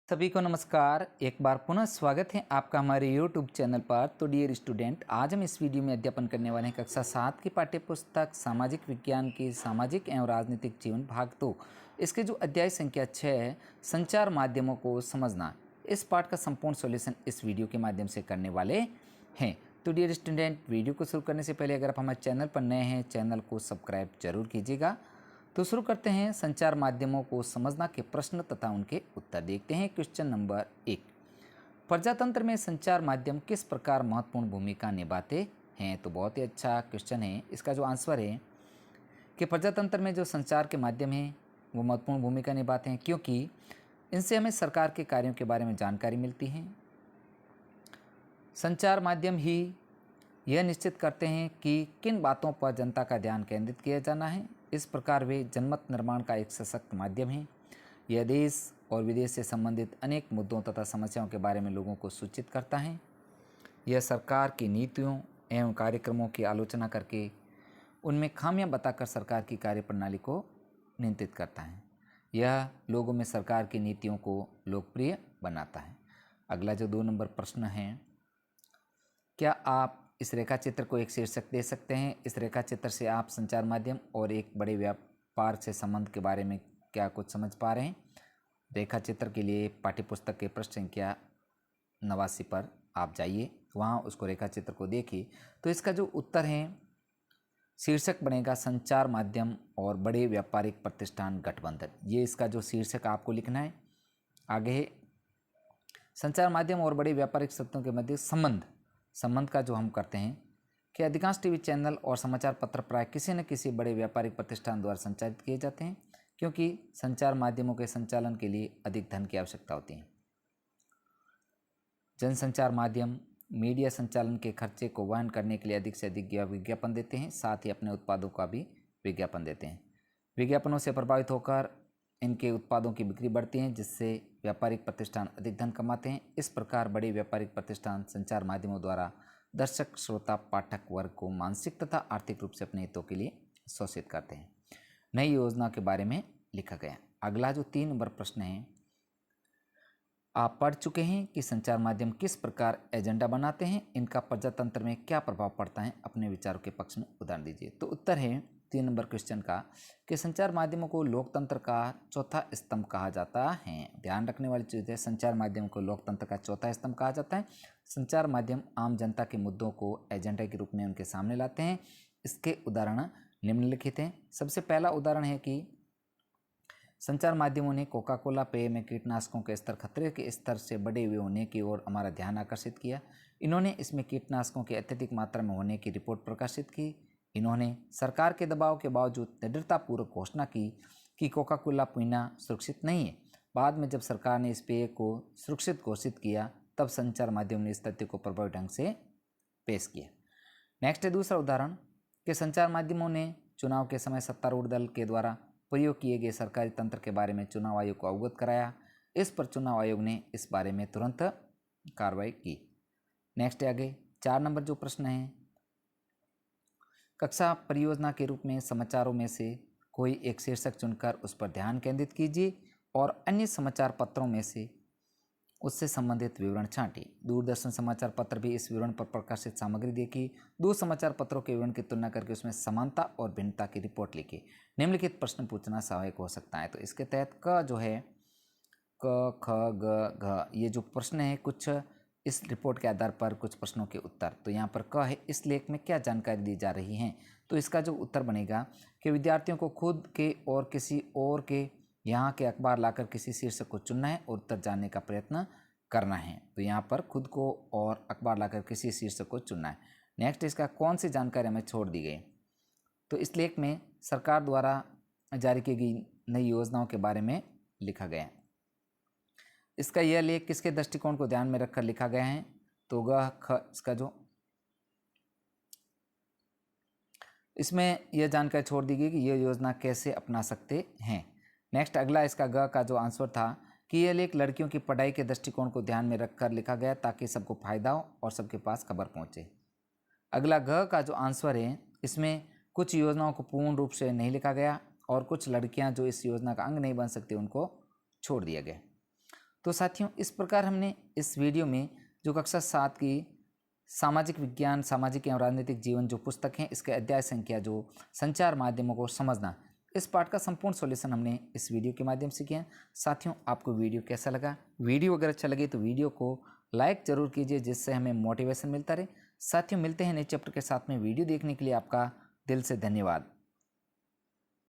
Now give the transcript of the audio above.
सभी को नमस्कार। एक बार पुनः स्वागत है आपका हमारे YouTube चैनल पर। तो डियर स्टूडेंट, आज हम इस वीडियो में अध्ययन करने वाले हैं कक्षा 7 की पाठ्यपुस्तक सामाजिक विज्ञान की सामाजिक एवं राजनीतिक जीवन भाग 2। इसके जो अध्याय संख्या 6 है, संचार माध्यमों को समझना। इस पाठ का संपूर्ण सॉल्यूशन इस वीडियो के माध्यम से करने वाले हैं। तो डियर स्टूडेंट, वीडियो को शुरू करने से पहले अगर आप हमारे चैनल पर नए हैं, चैनल को सब्सक्राइब जरूर कीजिएगा। तो शुरू करते हैं। संचार माध्यमों को समझना के प्रश्न तथा उनके उत्तर देखते हैं। क्वेश्चन नंबर 1, प्रजातंत्र में संचार माध्यम किस प्रकार महत्वपूर्ण भूमिका निभाते हैं? तो बहुत ही अच्छा क्वेश्चन है। इसका जो आंसर है कि प्रजातंत्र में जो संचार के माध्यम हैं वो महत्वपूर्ण भूमिका निभाते हैं, क्योंकि इनसे हमें सरकार के कार्यों के बारे में जानकारी मिलती है। संचार माध्यम ही यह निश्चित करते हैं कि किन बातों पर जनता का ध्यान केंद्रित किया जाना है। इस प्रकार वे जनमत निर्माण का एक सशक्त माध्यम है। यह देश और विदेश से संबंधित अनेक मुद्दों तथा समस्याओं के बारे में लोगों को सूचित करता है। यह सरकार की नीतियों एवं कार्यक्रमों की आलोचना करके उनमें खामियां बताकर सरकार की कार्यप्रणाली को नियंत्रित करता है। यह लोगों में सरकार की नीतियों को लोकप्रिय बनाता है। अगला जो 2 नंबर प्रश्न है, क्या आप इस रेखा चित्र को एक शीर्षक दे सकते हैं? इस रेखा चित्र से आप संचार माध्यम और एक बड़े व्यापार से संबंध के बारे में क्या कुछ समझ पा रहे हैं? रेखा चित्र के लिए पाठ्यपुस्तक के पृष्ठ संख्या 89 पर आप जाइए, वहाँ उसको रेखा चित्र को देखिए। तो इसका जो उत्तर है, शीर्षक बनेगा संचार माध्यम और बड़े व्यापारिक प्रतिष्ठान गठबंधन। ये इसका जो शीर्षक आपको लिखना है। आगे है संचार माध्यम और बड़े व्यापारिक शक्तियों के मध्य संबंध का जो हम करते हैं कि अधिकांश टीवी चैनल और समाचार पत्र प्राय किसी न किसी बड़े व्यापारिक प्रतिष्ठान द्वारा संचालित किए जाते हैं, क्योंकि संचार माध्यमों के संचालन के लिए अधिक धन की आवश्यकता होती है। जनसंचार माध्यम मीडिया संचालन के खर्चे को वहन करने के लिए अधिक से अधिक विज्ञापन देते हैं, साथ ही अपने उत्पादों का भी विज्ञापन देते हैं। विज्ञापनों से प्रभावित होकर इनके उत्पादों की बिक्री बढ़ती है, जिससे व्यापारिक प्रतिष्ठान अधिक धन कमाते हैं। इस प्रकार बड़े व्यापारिक प्रतिष्ठान संचार माध्यमों द्वारा दर्शक, श्रोता, पाठक वर्ग को मानसिक तथा आर्थिक रूप से अपने हितों के लिए शोषित करते हैं। नई योजना के बारे में लिखा गया। अगला जो 3 नंबर प्रश्न है, आप पढ़ चुके हैं कि संचार माध्यम किस प्रकार एजेंडा बनाते हैं, इनका प्रजातंत्र में क्या प्रभाव पड़ता है, अपने विचारों के पक्ष में उदाहरण दीजिए। तो उत्तर है 3 नंबर क्वेश्चन का कि संचार माध्यमों को लोकतंत्र का चौथा स्तंभ कहा जाता है। ध्यान रखने वाली चीज़ है, संचार माध्यम को लोकतंत्र का चौथा स्तंभ कहा जाता है। संचार माध्यम आम जनता के मुद्दों को एजेंडा के रूप में उनके सामने लाते हैं। इसके उदाहरण निम्नलिखित हैं। सबसे पहला उदाहरण है कि संचार माध्यमों ने कोका कोला पेय में कीटनाशकों के स्तर खतरे के स्तर से बढ़े हुए होने की ओर हमारा ध्यान आकर्षित किया। इन्होंने इसमें कीटनाशकों की अत्यधिक मात्रा में होने की रिपोर्ट प्रकाशित की। इन्होंने सरकार के दबाव के बावजूद दृढ़तापूर्वक घोषणा की कि कोका कोला पीना सुरक्षित नहीं है। बाद में जब सरकार ने इस पेय को सुरक्षित घोषित किया, तब संचार माध्यम ने इस तथ्य को प्रभावी ढंग से पेश किया। नेक्स्ट है दूसरा उदाहरण कि संचार माध्यमों ने चुनाव के समय सत्तारूढ़ दल के द्वारा प्रयोग किए गए सरकारी तंत्र के बारे में चुनाव आयोग को अवगत कराया। इस पर चुनाव आयोग ने इस बारे में तुरंत कार्रवाई की। नेक्स्ट है आगे 4 नंबर जो प्रश्न है, कक्षा परियोजना के रूप में समाचारों में से कोई एक शीर्षक चुनकर उस पर ध्यान केंद्रित कीजिए और अन्य समाचार पत्रों में से उससे संबंधित विवरण छांटिए। दूरदर्शन समाचार पत्र भी इस विवरण पर प्रकाशित सामग्री देखी। 2 समाचार पत्रों के विवरण की तुलना करके उसमें समानता और भिन्नता की रिपोर्ट लिखी। निम्नलिखित प्रश्न पूछना सहायक हो सकता है। तो इसके तहत क जो है क, ख, ग, घ, ये जो प्रश्न है कुछ इस रिपोर्ट के आधार पर कुछ प्रश्नों के उत्तर। तो यहाँ पर क है, इस लेख में क्या जानकारी दी जा रही है? तो इसका जो उत्तर बनेगा कि विद्यार्थियों को खुद के और किसी और के यहाँ के अखबार लाकर किसी शीर्षक को चुनना है और उत्तर जानने का प्रयत्न करना है। तो यहाँ पर खुद को और अखबार लाकर किसी शीर्षक को चुनना है। नेक्स्ट, इसका कौन सी जानकारी हमें छोड़ दी गई? तो इस लेख में सरकार द्वारा जारी की गई नई योजनाओं के बारे में लिखा गया है। इसका यह लेख किसके दृष्टिकोण को ध्यान में रखकर लिखा गया है? तो ग, ख, इसका जो इसमें यह जानकारी छोड़ दी गई कि यह योजना कैसे अपना सकते हैं। नेक्स्ट, अगला इसका ग का जो आंसर था कि यह लेख लड़कियों की पढ़ाई के दृष्टिकोण को ध्यान में रखकर लिखा गया ताकि सबको फायदा हो और सबके पास खबर पहुंचे। अगला घ का जो आंसर है, इसमें कुछ योजनाओं को पूर्ण रूप से नहीं लिखा गया और कुछ लड़कियां जो इस योजना का अंग नहीं बन सकती उनको छोड़ दिया गया। तो साथियों, इस प्रकार हमने इस वीडियो में जो कक्षा 7 की सामाजिक विज्ञान, सामाजिक एवं राजनीतिक जीवन जो पुस्तक है, इसके अध्याय संख्या जो संचार माध्यमों को समझना, इस पाठ का संपूर्ण सॉल्यूशन हमने इस वीडियो के माध्यम से किया। साथियों, आपको वीडियो कैसा लगा? वीडियो अगर अच्छा लगे तो वीडियो को लाइक जरूर कीजिए, जिससे हमें मोटिवेशन मिलता रहे। साथियों, मिलते हैं नए चैप्टर के साथ में। वीडियो देखने के लिए आपका दिल से धन्यवाद।